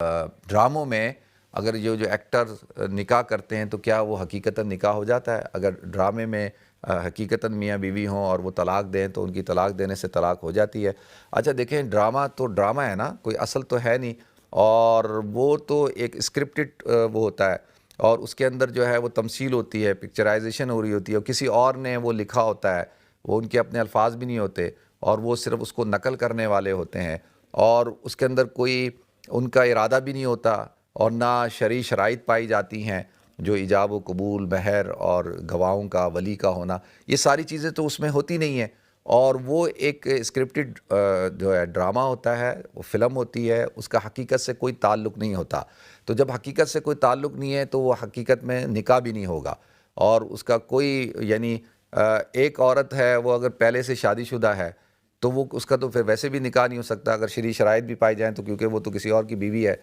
ڈراموں میں اگر جو ایکٹر نکاح کرتے ہیں تو کیا وہ حقیقتاً نکاح ہو جاتا ہے؟ اگر ڈرامے میں حقیقتاً میاں بیوی ہوں اور وہ طلاق دیں تو ان کی طلاق دینے سے طلاق ہو جاتی ہے؟ اچھا دیکھیں، ڈرامہ تو ڈرامہ ہے نا، کوئی اصل تو ہے نہیں، اور وہ تو ایک اسکرپٹڈ وہ ہوتا ہے، اور اس کے اندر جو ہے وہ تمثیل ہوتی ہے، پکچرائزیشن ہو رہی ہوتی ہے، اور کسی اور نے وہ لکھا ہوتا ہے، وہ ان کے اپنے الفاظ بھی نہیں ہوتے، اور وہ صرف اس کو نقل کرنے والے ہوتے ہیں، اور اس کے اندر کوئی ان کا ارادہ بھی نہیں ہوتا، اور نہ شرعی شرائط پائی جاتی ہیں جو ایجاب و قبول، مہر اور گواہوں کا، ولی کا ہونا، یہ ساری چیزیں تو اس میں ہوتی نہیں ہیں، اور وہ ایک اسکرپٹڈ جو ہے ڈرامہ ہوتا ہے، وہ فلم ہوتی ہے، اس کا حقیقت سے کوئی تعلق نہیں ہوتا۔ تو جب حقیقت سے کوئی تعلق نہیں ہے تو وہ حقیقت میں نکاح بھی نہیں ہوگا، اور اس کا کوئی یعنی ایک عورت ہے، وہ اگر پہلے سے شادی شدہ ہے تو وہ اس کا تو پھر ویسے بھی نکاح نہیں ہو سکتا اگر شرعی شرائط بھی پائی جائیں تو، کیونکہ وہ تو کسی اور کی بیوی ہے۔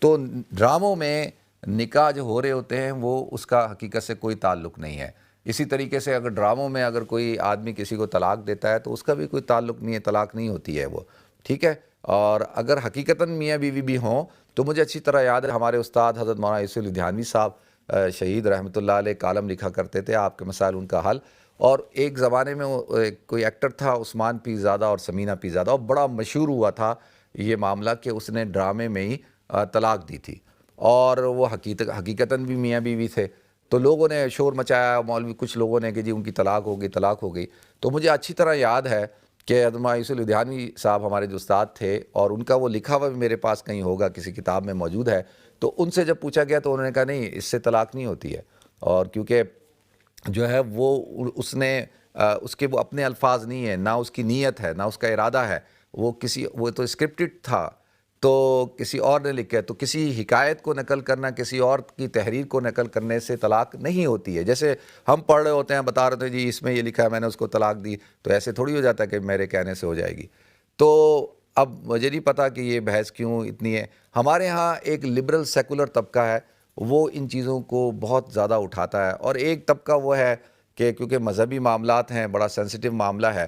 تو ڈراموں میں نکاح جو ہو رہے ہوتے ہیں وہ اس کا حقیقت سے کوئی تعلق نہیں ہے۔ اسی طریقے سے اگر ڈراموں میں اگر کوئی آدمی کسی کو طلاق دیتا ہے تو اس کا بھی کوئی تعلق نہیں ہے، طلاق نہیں ہوتی ہے وہ، ٹھیک ہے۔ اور اگر حقیقتاً میاں بیوی بھی ہوں تو مجھے اچھی طرح یاد ہے ہمارے استاد حضرت مولانا یوسف لدھیانوی صاحب شہید رحمۃ اللہ علیہ کالم لکھا کرتے تھے، آپ کے مسائل ان کا حل، اور ایک زمانے میں کوئی ایکٹر تھا عثمان پیرزادہ اور ثمینہ پیرزادہ، اور بڑا مشہور ہوا تھا یہ معاملہ کہ اس نے ڈرامے میں ہی طلاق دی تھی، اور وہ حقیقتاً بھی میاں بیوی تھے، تو لوگوں نے شور مچایا، مولوی کچھ لوگوں نے کہ جی ان کی طلاق ہو گئی، طلاق ہو گئی۔ تو مجھے اچھی طرح یاد ہے کہ حضرت مولانا یوسف لدھیانوی صاحب ہمارے جو استاد تھے، اور ان کا وہ لکھا ہوا بھی میرے پاس کہیں ہوگا، کسی کتاب میں موجود ہے، تو ان سے جب پوچھا گیا تو انہوں نے کہا نہیں، اس سے طلاق نہیں ہوتی ہے، اور کیونکہ جو ہے وہ اس نے اس کے وہ اپنے الفاظ نہیں ہیں، نہ اس کی نیت ہے، نہ اس کا ارادہ ہے، وہ تو اسکرپٹڈ تھا، تو کسی اور نے لکھا ہے، تو کسی حکایت کو نقل کرنا، کسی اور کی تحریر کو نقل کرنے سے طلاق نہیں ہوتی ہے۔ جیسے ہم پڑھ رہے ہوتے ہیں، بتا رہے تھے جی اس میں یہ لکھا ہے، میں نے اس کو طلاق دی، تو ایسے تھوڑی ہو جاتا ہے کہ میرے کہنے سے ہو جائے گی۔ تو اب مجھے نہیں پتا کہ یہ بحث کیوں اتنی ہے۔ ہمارے ہاں ایک لبرل سیکولر طبقہ ہے، وہ ان چیزوں کو بہت زیادہ اٹھاتا ہے، اور ایک طبقہ وہ ہے کہ کیونکہ مذہبی معاملات ہیں، بڑا سینسٹیو معاملہ ہے،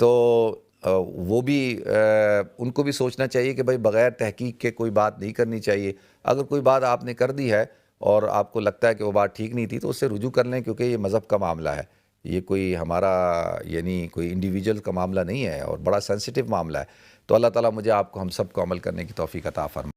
تو وہ بھی ان کو بھی سوچنا چاہیے کہ بھائی بغیر تحقیق کے کوئی بات نہیں کرنی چاہیے۔ اگر کوئی بات آپ نے کر دی ہے اور آپ کو لگتا ہے کہ وہ بات ٹھیک نہیں تھی تو اس سے رجوع کر لیں، کیونکہ یہ مذہب کا معاملہ ہے، یہ کوئی ہمارا یعنی کوئی انڈیویجول کا معاملہ نہیں ہے، اور بڑا سینسٹیو معاملہ ہے۔ تو اللہ تعالیٰ مجھے آپ کو، ہم سب کو عمل کرنے کی توفیق عطا فرمائے۔